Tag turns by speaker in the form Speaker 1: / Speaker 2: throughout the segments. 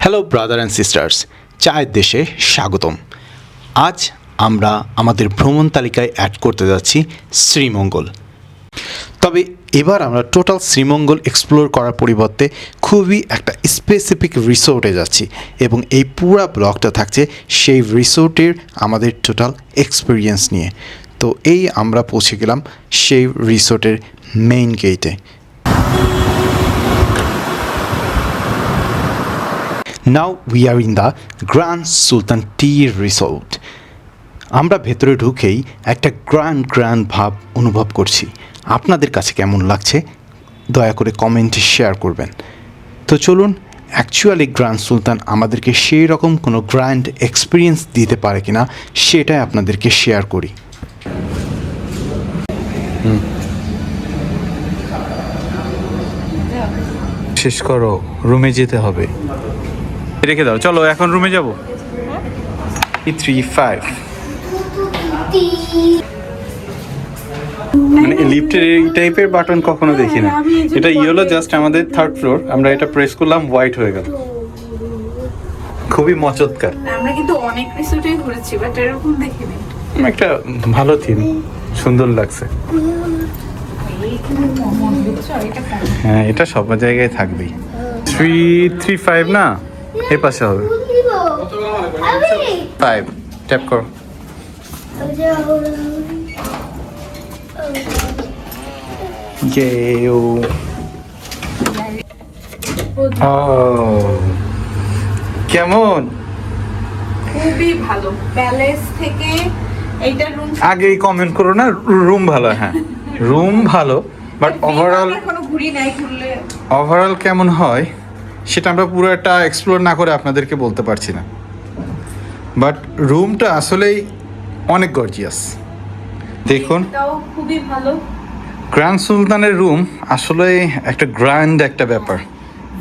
Speaker 1: Hello brother and sisters, চায়ের দেশে স্বাগতম। আজ আমরা আমাদের ভ্রমণ তালিকায় অ্যাড করতে যাচ্ছি শ্রীমঙ্গল। তবে এবার আমরা টোটাল শ্রীমঙ্গল এক্সপ্লোর করার পরিবর্তে খুবই একটা স্পেসিফিক রিসোর্টে যাচ্ছি এবং এই পুরো ব্লগটা থাকছে সেই রিসোর্টের আমাদের টোটাল এক্সপিরিয়েন্স নিয়ে। তো এই আমরা পৌঁছে গেলাম সেই রিসোর্টের মেইন গেটে। Now we are in the Grand Sultan Tea Resort. আমরা ভেতরে ঢুকেই একটা গ্র্যান্ড ভাব অনুভব করছি। আপনাদের কাছে কেমন লাগছে দয়া করে কমেন্টে শেয়ার করবেন। তো চলুন, অ্যাকচুয়ালি গ্র্যান্ড সুলতান আমাদেরকে সেই রকম কোনো গ্র্যান্ড এক্সপিরিয়েন্স দিতে পারে কিনা সেটাই আপনাদেরকে শেয়ার করি।
Speaker 2: শেষ করো, রুমে যেতে হবে। রেখে দাও, চলো এখন রুমে যাবো। 3-5 মানে লিফটের এই টাইপের বাটন কখনো দেখি না। এটা ইয়েলো, জাস্ট আমাদের 3rd ফ্লোর। আমরা এটা প্রেস করলাম, হোয়াইট হয়ে গেল। খুবই মচৎকার।
Speaker 3: আমরা কিন্তু অনেক রিসোর্টে ঘুরেছি, বাট এরকম দেখিনি।
Speaker 2: একটা ভালো থিম, সুন্দর লাগছে। হ্যাঁ, এটা সব জায়গায় থাকবেই। 3-5 না, এই পাশে হবে 5। ট্যাপ করো। কেমন?
Speaker 3: খুবই ভালো। প্যালেস থেকে এইটা রুম
Speaker 2: আগেই কমেন্ট করো না, রুম ভালো। হ্যাঁ, রুম ভালো, বাট ওভারঅল
Speaker 3: এখনো ঘুরি নাই, ঘুরলে
Speaker 2: ওভারঅল কেমন হয় সেটা আমরা পুরো একটা এক্সপ্লোর না করে আপনাদেরকে বলতে পারছি না। বাট রুমটা আসলেই অনেক গর্জিয়াস। দেখুন,
Speaker 3: এটাও খুবই ভালো।
Speaker 2: গ্র্যান্ড সুলতানের রুম আসলে একটা গ্র্যান্ড একটা ব্যাপার।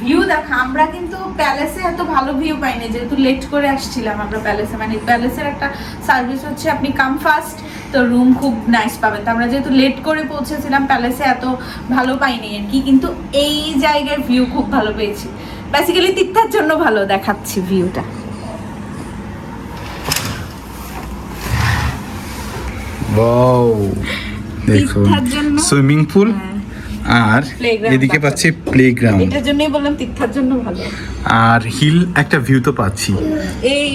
Speaker 3: ভিউ দেখা, আমরা কিন্তু প্যালেসে এত ভালো ভিউ পাইনি, যেহেতু লেট করে আসছিলাম আমরা প্যালেসে। মানে প্যালেসের একটা সার্ভিস হচ্ছে আপনি কাম ফাস্ট, তো রুম খুব নাইস পাবেন। তো আমরা যেহেতু লেট করে পৌঁছেছিলাম, প্যালেসে এত ভালো পাইনি আর কি, কিন্তু এই জায়গার ভিউ খুব ভালো পেয়েছি। বেসিক্যালি তীর্থার জন্য ভালো দেখাচ্ছি ভিউটা।
Speaker 2: ওয়াও, দেখুন
Speaker 3: তীর্থার জন্য
Speaker 2: সুইমিং পুল আর
Speaker 3: Playground
Speaker 2: এদিকে
Speaker 3: পাচ্ছি।
Speaker 2: পাচ্ছি প্লেগ্রাউন্ড,
Speaker 3: এটার জন্যই বললাম তীর্থার জন্য ভালো।
Speaker 2: আর হিল একটা ভিউ তো পাচ্ছি।
Speaker 3: এই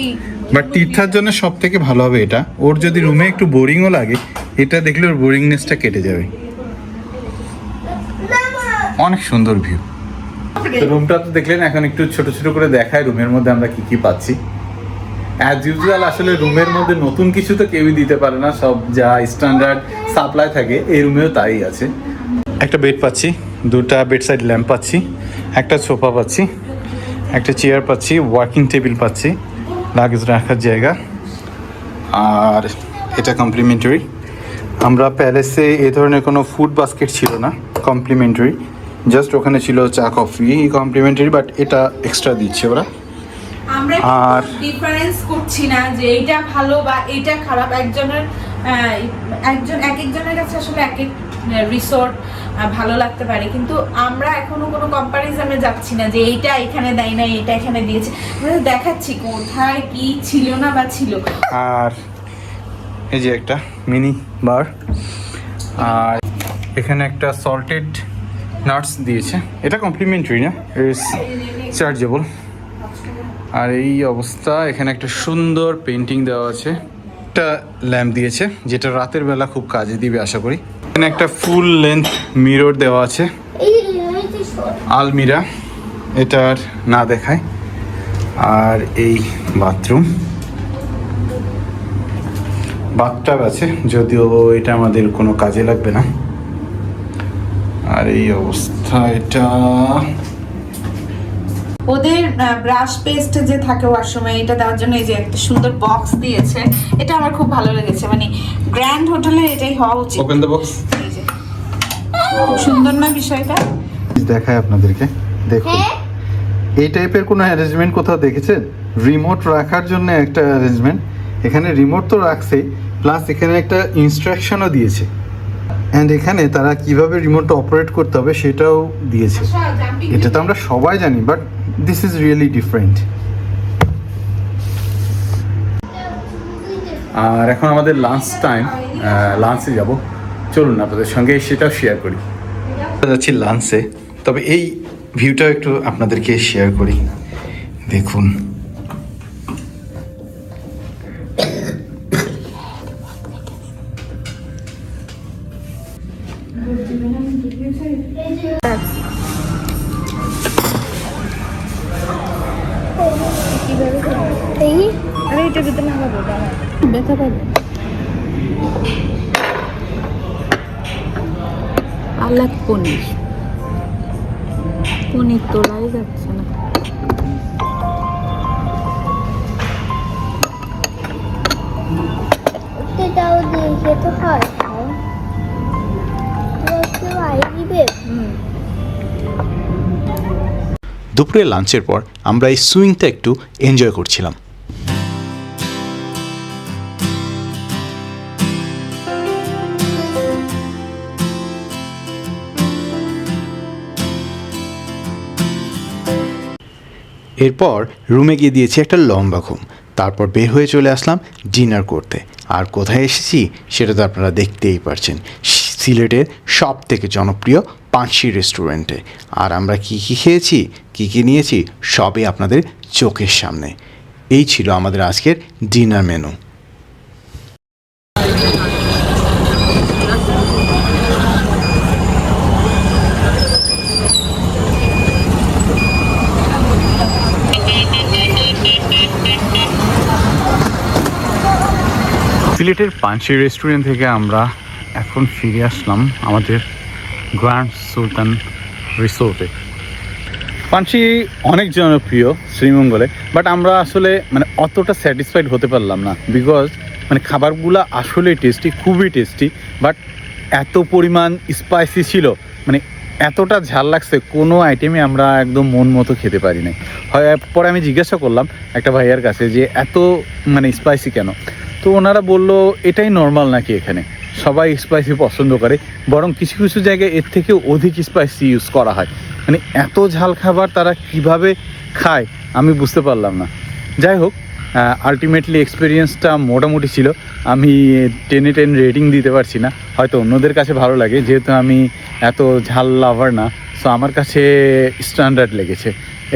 Speaker 2: বাট তীর্থার জন্য সব থেকে ভালো হবে এটা। ওর যদি রুমে একটু বোরিংও লাগে, এটা দেখলে ওর বোরিংনেসটা কেটে যাবে। অনেক সুন্দর ভিউ। রুমটা তো দেখলেন, এখন একটু ছোট ছোট করে দেখায় রুমের মধ্যে আমরা কি কি পাচ্ছি। অ্যাজ ইউজুয়াল আসলে রুমের মধ্যে নতুন কিছু তো কেউই দিতে পারে না, সব যা স্ট্যান্ডার্ড সাপ্লাই থাকে এই রুমেও তাই আছে। একটা বেড পাচ্ছি, দুটা বেড সাইড ল্যাম্প পাচ্ছি, একটা সোফা পাচ্ছি, একটা চেয়ার পাচ্ছি, ওয়ার্কিং টেবিল পাচ্ছি, লাগেজ রাখার জায়গা, আর এটা কমপ্লিমেন্টারি। আমরা প্যালেসে এই ধরনের কোনো ফুড বাস্কেট ছিল না, কমপ্লিমেন্টারি। জাস্ট ওখানে ছিল চা কফি কমপ্লিমেন্টারি, বাট এটা এক্সট্রা দিচ্ছে ওরা।
Speaker 3: আমরা
Speaker 2: আর
Speaker 3: ডিফারেন্স করছি না যে এইটা ভালো বা এইটা খারাপ। একজনের এক একজনের কাছে আসলে এক এক রিসোর্ট ভালো লাগতে পারে, কিন্তু আমরা এখনো কোনো কম্পারিজনে যাচ্ছি না যে এইটা এখানে দেয় না, এইটা এখানে দিয়েছে। আমরা দেখাচ্ছি কোথায় কি ছিল না বা ছিল।
Speaker 2: আর এই যে একটা মিনি বার, আর এখানে একটা সল্টেড নাটস দিয়েছে। এটা কমপ্লিমেন্টারি না, চার্জেবল। আর এই অবস্থা, এখানে একটা সুন্দর পেন্টিং দেওয়া আছে। একটা ল্যাম্প দিয়েছে যেটা রাতের বেলা খুব কাজে দিবে আশা করি। এখানে একটা ফুল লেন্থ মিরর দেওয়া আছে, আলমিরা, এটার না দেখায়। আর এই বাথটাব আছে, যদিও এটা আমাদের কোনো কাজে লাগবে না। আর এই অবস্থা, এটা
Speaker 3: ওদের ব্রাশ পেস্ট যে থাকে ওয়াশরুমে, এটা দেওয়ার জন্য এই যে একটা সুন্দর বক্স দিয়েছে। এটা আমার খুব ভালো লেগেছে। মানে গ্র্যান্ড হোটেলে এটাই হওয়া উচিত।
Speaker 2: Open the box.
Speaker 3: এই যে খুব সুন্দর না বিষয়টা?
Speaker 2: দেখায় আপনাদেরকে, দেখুন এই টাইপের কোনো অ্যারেঞ্জমেন্ট কোথাও দেখেছেন? রিমোট রাখার জন্য একটা অ্যারেঞ্জমেন্ট। এখানে রিমোট তো রাখছে, প্লাস এখানে একটা ইনস্ট্রাকশনও দিয়েছে। অ্যান্ড এখানে তারা কিভাবে রিমোটটা অপারেট করতে হবে সেটাও দিয়েছে। এটা তো আমরা সবাই জানি, but this is really different. আর এখন আমাদের লাঞ্চ টাইম, লাঞ্চে যাব, চলুন আপনাদের সঙ্গে সেটাও শেয়ার করি।
Speaker 1: যাচ্ছি লাঞ্চে, তবে এই ভিউটাও একটু আপনাদেরকে শেয়ার করি। দেখুন,
Speaker 3: আরে এটা ভিতরে নামাবো, দাঁড়া, ব্যথা পাবে। পালক পনির, পনির তোলাই যাচ্ছে না।
Speaker 4: এটাও দেখে তো হয় দিবে।
Speaker 1: দুপুরে লাঞ্চের পর আমরা এই সুইংটা একটু এনজয় করছিলাম। এরপর রুমে গিয়ে দিয়েছি একটা লম্বা ঘুম, তারপর বের হয়ে চলে আসলাম ডিনার করতে। আর কোথায় এসেছি সেটা তো আপনারা দেখতেই পারছেন, সিলেটের সব থেকে জনপ্রিয় পানশি রেস্টুরেন্টে। আর আমরা কি কি খেয়েছি, কি কি নিয়েছি, সবই আপনাদের চোখের সামনে। এই ছিল আমাদের আজকের ডিনার মেনু।
Speaker 2: সিলেটের পানশি রেস্টুরেন্ট থেকে আমরা এখন ফিরে আসলাম আমাদের গ্র্যান্ড সুলতান রিসোর্টে। পানশি অনেক জনপ্রিয় শ্রীমঙ্গলে, বাট আমরা আসলে মানে অতটা স্যাটিসফাইড হতে পারলাম না, বিকজ মানে খাবারগুলো আসলে টেস্টি, খুবই টেস্টি, বাট এত পরিমাণ স্পাইসি ছিল, মানে এতটা ঝাল লাগছে, কোনো আইটেমে আমরা একদম মন মতো খেতে পারি নাই। হয় পরে আমি জিজ্ঞাসা করলাম একটা ভাইয়ার কাছে যে এত মানে স্পাইসি কেন, তো ওনারা বললো এটাই নর্মাল নাকি, এখানে সবাই স্পাইসি পছন্দ করে, বরং কিছু কিছু জায়গায় এর থেকেও অধিক স্পাইসি ইউজ করা হয়। মানে এত ঝাল খাবার তারা কিভাবে খায় আমি বুঝতে পারলাম না। যাই হোক, আলটিমেটলি এক্সপিরিয়েন্সটা মোটামুটি ছিল। আমি 10-এ 10 রেটিং দিতে পারছি না, হয়তো অন্যদের কাছে ভালো লাগে, যেহেতু আমি এত ঝাল লাভার না, সো আমার কাছে স্ট্যান্ডার্ড লেগেছে,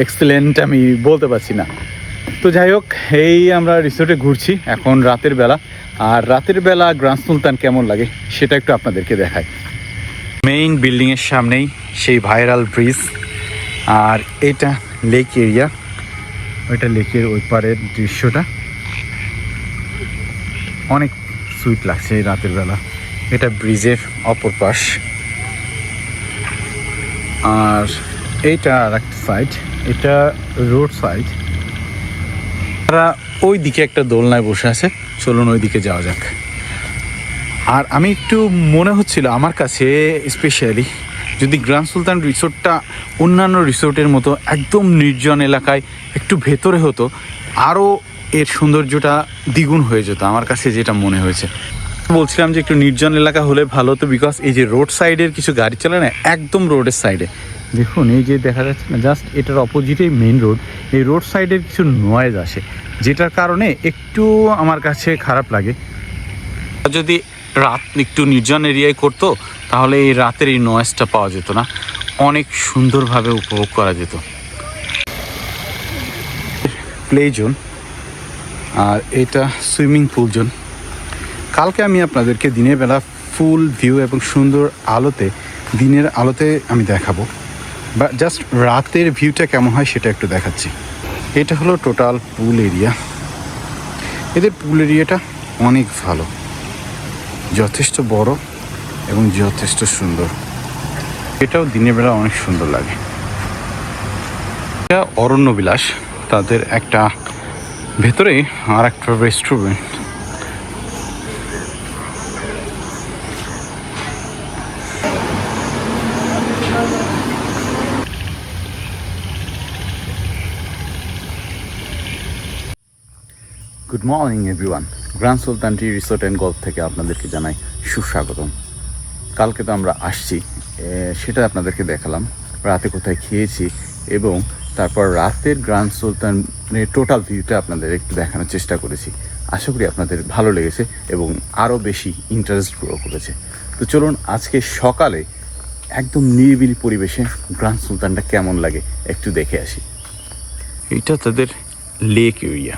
Speaker 2: এক্সেলেন্ট আমি বলতে পারছি না। তো যাই হোক, এই আমরা রিসোর্টে ঘুরছি এখন রাতের বেলা, আর রাতের বেলা গ্র্যান্ড সুলতান কেমন লাগে সেটা একটু আপনাদেরকে দেখাই। মেইন বিল্ডিংয়ের সামনেই সেই ভাইরাল ব্রিজ, আর এটা লেক এরিয়া, ওইটা লেকের ওই পারের দৃশ্যটা অনেক সুইট লাগছে এই রাতের বেলা। এটা ব্রিজের অপর পাশ, আর এইটা আর একটা সাইড, এটা রোড সাইড। তারা ওই দিকে একটা দোলনায় বসে আছে, চলুন ওই দিকে যাওয়া যাক। আর আমি একটু মনে হচ্ছিল আমার কাছে স্পেশালি যদি গ্র্যান্ড সুলতান রিসোর্টটা অন্যান্য রিসোর্টের মতো একদম নির্জন এলাকায় একটু ভেতরে হতো, আরও এর সৌন্দর্যটা দ্বিগুণ হয়ে যেত আমার কাছে, যেটা মনে হয়েছে। বলছিলাম যে একটু নির্জন এলাকা হলে ভালো হতো, বিকজ এই যে রোড সাইডের কিছু গাড়ি চলে না, একদম রোডের সাইডে দেখুন, এই যে দেখা যাচ্ছে না, জাস্ট এটার অপোজিটেই মেইন রোড, এই রোড সাইডের কিছু নয়েজ আসে, যেটার কারণে একটু আমার কাছে খারাপ লাগে। যদি রাত একটু নির্জন এরিয়ায় করতো তাহলে এই রাতের এই নয়েজটা পাওয়া যেত না, অনেক সুন্দরভাবে উপভোগ করা যেত। প্লে জোন, আর এটা সুইমিং পুল জোন। কালকে আমি আপনাদেরকে দিনের বেলা ফুল ভিউ এবং সুন্দর আলোতে, দিনের আলোতে আমি দেখাবো, বা জাস্ট রাতের ভিউটা কেমন হয় সেটা একটু দেখাচ্ছি। এটা হলো টোটাল পুল এরিয়া। এদের পুল এরিয়াটা অনেক ভালো, যথেষ্ট বড় এবং যথেষ্ট সুন্দর। এটাও দিনের বেলা অনেক সুন্দর লাগে। এটা অরণ্য বিলাস, তাদের একটা ভেতরে আর একটা restaurant. Good morning everyone, grand Sultan tea resort and golf থেকে আপনাদেরকে জানাই সুস্বাগতম। কালকে তো আমরা আসছি, সেটা আপনাদেরকে দেখালাম, রাতে কোথায় খেয়েছি এবং তারপর রাতের গ্র্যান্ড সুলতানের টোটাল ভিউটা আপনাদের একটু দেখানোর চেষ্টা করেছি। আশা করি আপনাদের ভালো লেগেছে এবং আরও বেশি ইন্টারেস্ট গ্রো করেছে। তো চলুন আজকে সকালে একদম নিরিবিলি পরিবেশে গ্র্যান্ড সুলতানটা কেমন লাগে একটু দেখে আসি। এটা তাদের লেক এরিয়া।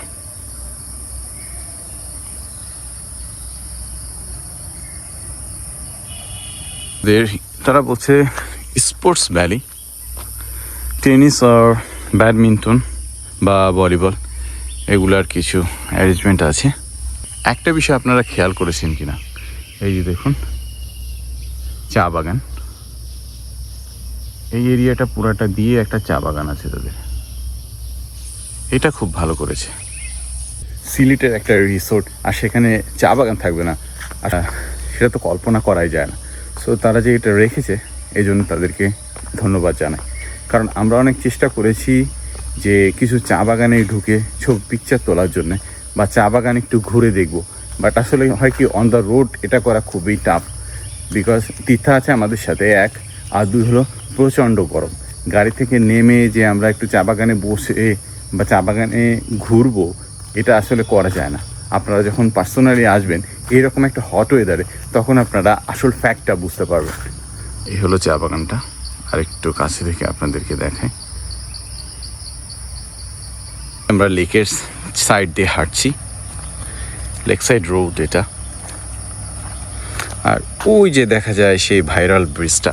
Speaker 2: তারা বলছে স্পোর্টস ভ্যালি, টেনিস আর ব্যাডমিন্টন বা ভলিবল এগুলার কিছু অ্যারেঞ্জমেন্ট আছে। একটা বিষয় আপনারা খেয়াল করেছেন কিনা, এই যে দেখুন চা বাগান, এই এরিয়াটা পুরাটা দিয়ে একটা চা বাগান আছে তাদের, এটা খুব ভালো করেছে। সিলেটের একটা রিসোর্ট আর সেখানে চা বাগান থাকবে না, আর সেটা তো কল্পনা করাই যায় না। সো তারা যে এটা রেখেছে এই জন্য তাদেরকে ধন্যবাদ জানাই। কারণ আমরা অনেক চেষ্টা করেছি যে কিছু চা বাগানে ঢুকে ছবি পিকচার তোলার জন্য বা চা বাগান একটু ঘুরে দেখব, বাট আসলে হয় কি অন দ্য রোড এটা করা খুবই টাফ, বিকজ তীর্থা আছে আমাদের সাথে এক, আর দুই হলো প্রচণ্ড গরম। গাড়ি থেকে নেমে যে আমরা একটু চা বাগানে বসে বা চা বাগানে ঘুরবো এটা আসলে করা যায় না। আপনারা যখন পার্সোনালি আসবেন এইরকম একটা হট ওয়েদারে তখন আপনারা আসল ফ্যাক্টটা বুঝতে পারবেন। এই হলো চা বাগানটা, আর একটু কাছে থেকে আপনাদেরকে দেখাই। আমরা লেকের সাইড দিয়ে হাঁটছি, লেক সাইড রোড এটা, আর ওই যে দেখা যায় সেই ভাইরাল ব্রিজটা।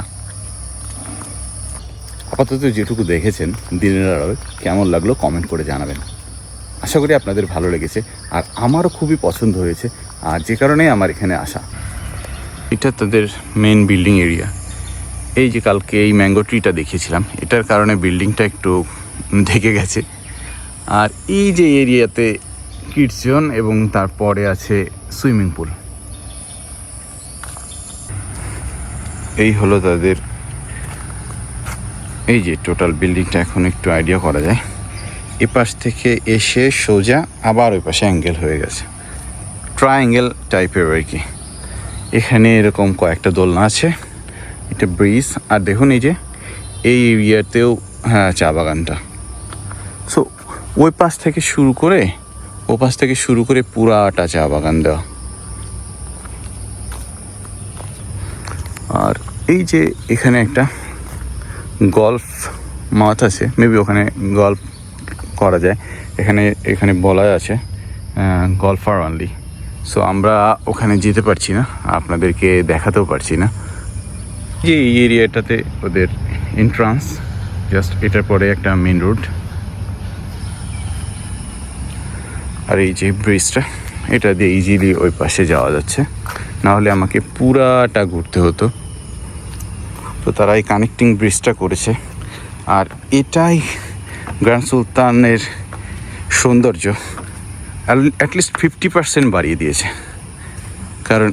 Speaker 2: আপাতত যেটুকু দেখেছেন দিনের আলোয় কেমন লাগলো কমেন্ট করে জানাবেন। আশা করি আপনাদের ভালো লেগেছে, আর আমারও খুবই পছন্দ হয়েছে, আর যে কারণে আমার এখানে আসা। এটা তাদের মেন বিল্ডিং এরিয়া। এই যে কালকে এই ম্যাঙ্গো ট্রিটা দেখিয়েছিলাম, এটার কারণে বিল্ডিংটা একটু ঢেকে গেছে। আর এই যে এরিয়াতে কিডস জোন এবং তারপরে আছে সুইমিং পুল। এই হলো তাদের এই যে টোটাল বিল্ডিংটা, এখন একটু আইডিয়া করা যায়। এ পাশ থেকে এসে সোজা আবার ওই পাশে অ্যাঙ্গেল হয়ে গেছে, ট্রায়াঙ্গেল টাইপের আর কি। এখানে এরকম কয়েকটা দোলনা আছে, এটা ব্রিজ, আর দেখুন এই যে এই এরিয়াতেও হ্যাঁ চা বাগানটা। সো ওই পাশ থেকে শুরু করে ও পাশ থেকে শুরু করে পুরাটা চা বাগান দেওয়া। আর এই যে এখানে একটা গলফ মাঠ আছে, মেবি ওখানে গলফ করা যায়। এখানে বলা আছে গলফার অনলি। সো আমরা ওখানে যেতে পারছি না, আপনাদেরকে দেখাতেও পারছি না। যে এই এরিয়াটাতে ওদের এন্ট্রান্স, জাস্ট এটার পরে একটা মেন রোড, আর এই যে ব্রিজটা, এটা দিয়ে ইজিলি ওই পাশে যাওয়া যাচ্ছে, না হলে আমাকে পুরাটা ঘুরতে হতো। তো তারা এই কানেক্টিং ব্রিজটা করেছে, আর এটাই গ্র্যান্ড সুলতানের সৌন্দর্য অ্যাটলিস্ট 50% বাড়িয়ে দিয়েছে। কারণ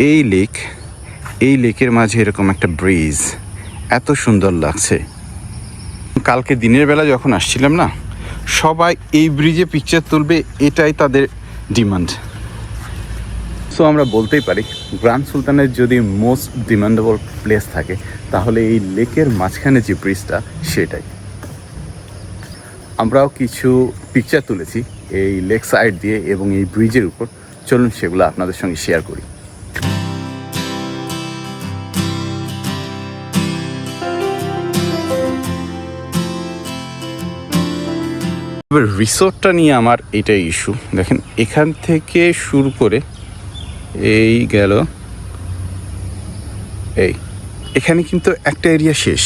Speaker 2: এই লেকের মাঝে এরকম একটা ব্রিজ এত সুন্দর লাগছে। কালকে দিনের বেলা যখন আসছিলাম না, সবাই এই ব্রিজে পিকচার তুলবে, এটাই তাদের ডিমান্ড। সো আমরা বলতেই পারি গ্র্যান্ড সুলতানের যদি মোস্ট ডিমান্ডেবল প্লেস থাকে তাহলে এই লেকের মাঝখানে যে ব্রিজটা সেটাই। আমরাও কিছু পিকচার তুলেছি এই লেক সাইড দিয়ে এবং এই ব্রিজের উপর, চলুন সেগুলো আপনাদের সঙ্গে শেয়ার করি। এবার রিসোর্টটা নিয়ে আমার এটাই ইস্যু। দেখেন এখান থেকে শুরু করে এই গেল, এখানে কিন্তু একটা এরিয়া শেষ,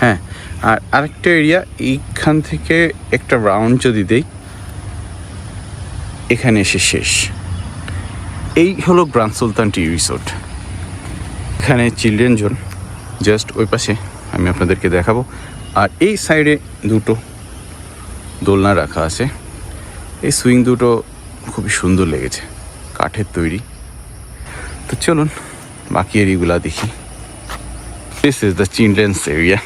Speaker 2: হ্যাঁ, আর আরেকটা এরিয়া এইখান থেকে একটা রাউন্ড যদি দেই এখানে এসে শেষ। এই হলো গ্র্যান্ড সুলতান টি রিসোর্ট। এখানে চিলড্রেন জোন জাস্ট ওই পাশে আমি আপনাদেরকে দেখাবো, আর এই সাইডে দুটো দোলনা রাখা আছে। এই সুইং দুটো খুবই সুন্দর লেগেছে, কাঠের তৈরি। তো চলুন বাকি এরিয়াগুলো দেখি। This is the children's area,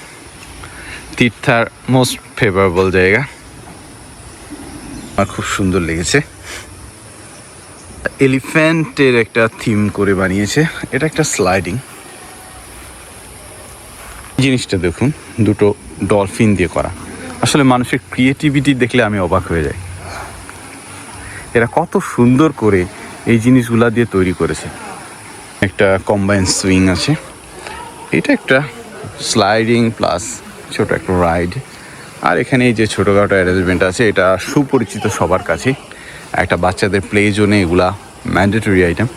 Speaker 2: তীর্থার মোস্ট ফেভারেবল জায়গা, আমার খুব সুন্দর লেগেছে। এলিফ্যান্টের একটা থিম করে বানিয়েছে। এটা একটা স্লাইডিং। জিনিসটা দেখুন, দুটো ডলফিন দিয়ে করা। আসলে মানুষের ক্রিয়েটিভিটি দেখলে আমি অবাক হয়ে যাই। এরা কত সুন্দর করে এই জিনিসগুলা দিয়ে তৈরি করেছে। একটা কম্বাইন সুইং আছে। এটা একটা স্লাইডিং প্লাস ছোট একটা রাইড। আর এখানে এই যে ছোটোখাটো অ্যারেঞ্জমেন্ট আছে, এটা সুপরিচিত সবার কাছে। একটা বাচ্চাদের প্লে জোনে এগুলা ম্যান্ডেটরি আইটেম।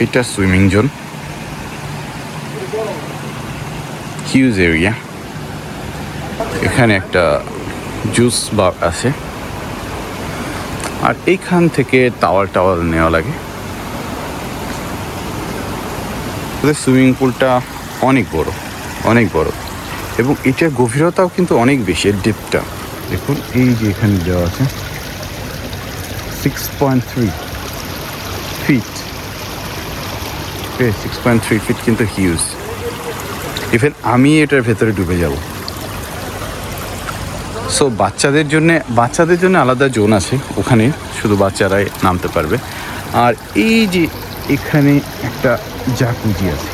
Speaker 2: এটা সুইমিং জোন, হিউজ এরিয়া। এখানে একটা জুস বার আছে। আর এইখান থেকে টাওয়ার নেওয়া লাগে। সুইমিং পুলটা অনেক বড় এবং এটার গভীরতাও কিন্তু অনেক বেশি। ডিপটা দেখুন, এই যে এখানে দেওয়া আছে 6.3 ফিট। 6.3 ফিট কিন্তু হিউজ। ইভেন আমি এটার ভেতরে ডুবে যাব। সো বাচ্চাদের জন্য আলাদা জোন আছে, ওখানে শুধু বাচ্চারাই নামতে পারবে। আর এই যে এখানে একটা জাকুজি আছে।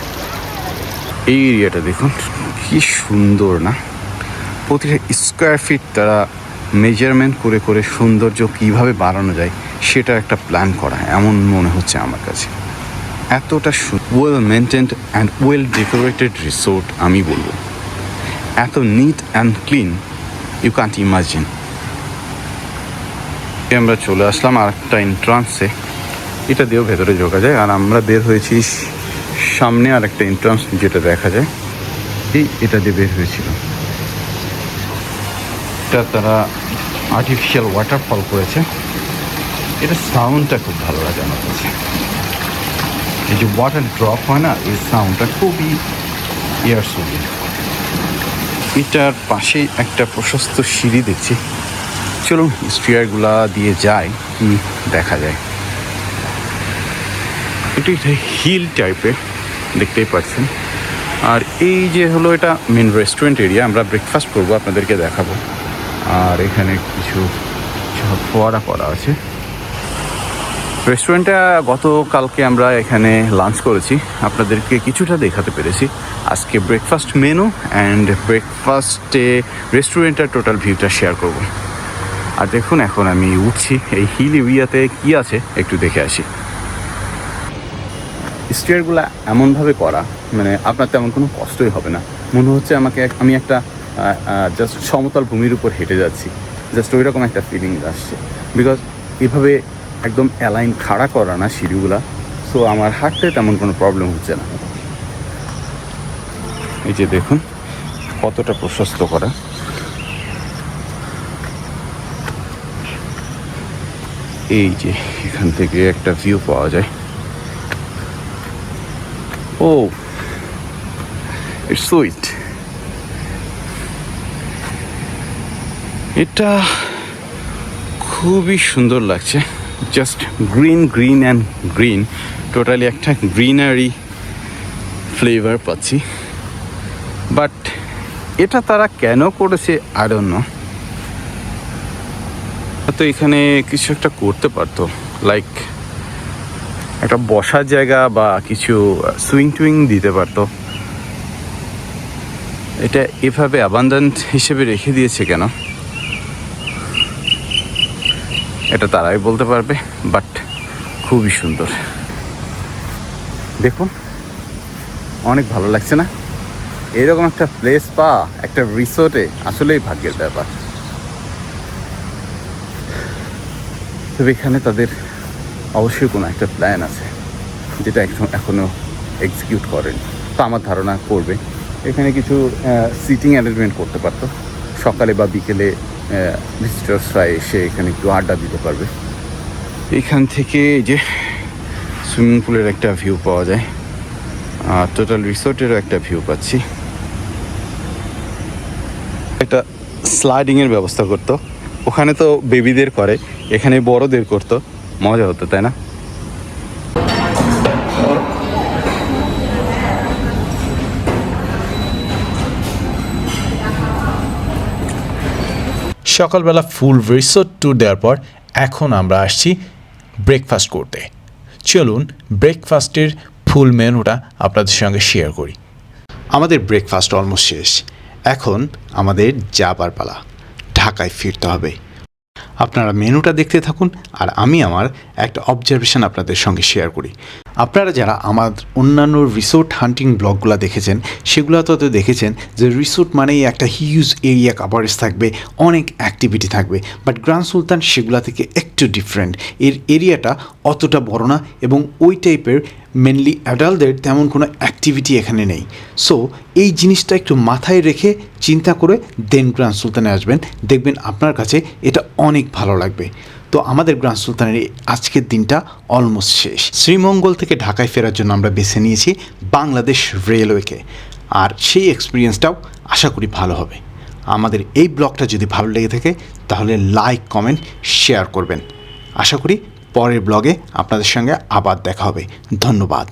Speaker 2: এই এরিয়াটা দেখুন কি সুন্দর না? প্রতিটা স্কোয়ার ফিট তারা মেজারমেন্ট করে সৌন্দর্য কীভাবে বাড়ানো যায় সেটা একটা প্ল্যান করা, এমন মনে হচ্ছে আমার কাছে। এতটা well maintained and well decorated resort আমি বলবো। এত neat and clean, you can't imagine. আমরা চলে আসলাম আর একটা এন্ট্রান্সে। এটা দিয়েও ভেতরে ঢোকা যায়। আর আমরা বের হয়েছি সামনে আর একটা এন্ট্রান্স যেটা দেখা যায়, এটা দিয়ে বের হয়েছিল। এটা তারা আর্টিফিশিয়াল ওয়াটারফল করেছে। এটা সাউন্ডটা খুব ভালো লাগে আমার কাছে। এই যে ওয়াটার ড্রপ হয় না, এই সাউন্ডটা খুবই ইয়ার সুদিং। এটার পাশেই একটা প্রশস্ত সিঁড়ি দেখছি। চলুন স্টিয়ারগুলা দিয়ে যায়, কি দেখা যায়। এটা হিল টাইপের, দেখতেই পাচ্ছেন। আর এই যে হলো এটা মেন রেস্টুরেন্ট এরিয়া। আমরা ব্রেকফাস্ট করবো, আপনাদেরকে দেখাবো। আর এখানে কিছু ফোয়ারা করা আছে। রেস্টুরেন্টটা গতকালকে আমরা এখানে লাঞ্চ করেছি, আপনাদেরকে কিছুটা দেখাতে পেরেছি। আজকে ব্রেকফাস্ট মেনু অ্যান্ড ব্রেকফাস্টে রেস্টুরেন্টের টোটাল ভিউটা শেয়ার করব। আর দেখুন এখন আমি উঠছি এই হিল এরিয়াতে, কি আছে একটু দেখে আসি। স্টেয়ারগুলো এমনভাবে করা, মানে আপনার তেমন কোনো কষ্টই হবে না। মনে হচ্ছে আমি একটা জাস্ট সমতল ভূমির উপর হেঁটে যাচ্ছি, জাস্ট ওই রকম একটা ফিলিং আসছে। বিকজ এভাবে একদম অ্যালাইন খাড়া করা না সিঁড়িগুলা, সো আমার হাঁটতে তেমন কোনো প্রবলেম হচ্ছে না। এই যে দেখুন কতটা প্রশস্ত করা। এই যে এখান থেকে একটা ভিউ পাওয়া যায়। ও ইটস সুইট। এটা খুবই সুন্দর লাগছে। Just green and green, totally একটা গ্রিনারি ফ্লেভার পাচ্ছি। বাট এটা তারা কেন করেছে আই ডোন্ট নো। তো এখানে কিছু একটা করতে পারতো, লাইক একটা বসার জায়গা বা কিছু সুইং টুইং দিতে পারতো। এটা এভাবে অ্যাবান্ডেন্ট হিসেবে রেখে দিয়েছে কেন, এটা তারাই বলতে পারবে। বাট খুবই সুন্দর, দেখুন অনেক ভালো লাগছে না? এরকম একটা প্লেস পাওয়া একটা রিসোর্টে আসলেই ভাগ্যের ব্যাপার। তবে এখানে তাদের অবশ্যই কোনো একটা প্ল্যান আছে যেটা এখনও এক্সিকিউট করেনি। তো আমার ধারণা করবে। এখানে কিছু সিটিং অ্যারেঞ্জমেন্ট করতে পারতো, সকালে বা বিকেলে ভিজিটার্সরা এসে এখানে একটু আড্ডা দিতে পারবে। এইখান থেকে যে সুইমিং পুলের একটা ভিউ পাওয়া যায়, টোটাল রিসোর্টেরও একটা ভিউ পাচ্ছি। একটা স্লাইডিংয়ের ব্যবস্থা করতো, ওখানে তো বেবিদের করে, এখানে বড়দের করতো, মজা হতো তাই না?
Speaker 1: সকালবেলা ফুল রিসোর্ট ট্যুর দেওয়ার পর এখন আমরা আসছি ব্রেকফাস্ট করতে। চলুন ব্রেকফাস্টের ফুল মেনুটা আপনাদের সঙ্গে শেয়ার করি। আমাদের ব্রেকফাস্ট অলমোস্ট শেষ, এখন আমাদের যাবার পালা, ঢাকায় ফিরতে হবে। আপনারা মেনুটা দেখতে থাকুন আর আমি আমার একটা অবজারভেশন আপনাদের সঙ্গে শেয়ার করি। আপনারা যারা আমার অন্যান্য রিসোর্ট হান্টিং ব্লগগুলো দেখেছেন সেগুলো তো দেখেছেন যে রিসোর্ট মানেই একটা হিউজ এরিয়া কাভারেজ থাকবে, অনেক অ্যাক্টিভিটি থাকবে, বাট গ্র্যান্ড সুলতান সেগুলো থেকে একটু ডিফারেন্ট। এর এরিয়াটা অতটা বড় না এবং ওই টাইপের মেনলি অ্যাডাল্টদের তেমন কোনো অ্যাক্টিভিটি এখানে নেই। সো এই জিনিসটা একটু মাথায় রেখে চিন্তা করে দেন গ্র্যান্ড সুলতানে আসবেন, দেখবেন আপনার কাছে এটা অনেক ভালো লাগবে। তো আমাদের গ্র্যান্ড সুলতানের আজকের দিনটা অলমোস্ট শেষ। শ্রীমঙ্গল থেকে ঢাকায় ফেরার জন্য আমরা বেছে নিয়েছি বাংলাদেশ রেলওয়েকে, আর সেই এক্সপিরিয়েন্সটাও আশা করি ভালো হবে। আমাদের এই ব্লগটা যদি ভালো লেগে থাকে তাহলে লাইক, কমেন্ট, শেয়ার করবেন। আশা করি পরের ব্লগে আপনাদের সঙ্গে আবার দেখা হবে। ধন্যবাদ।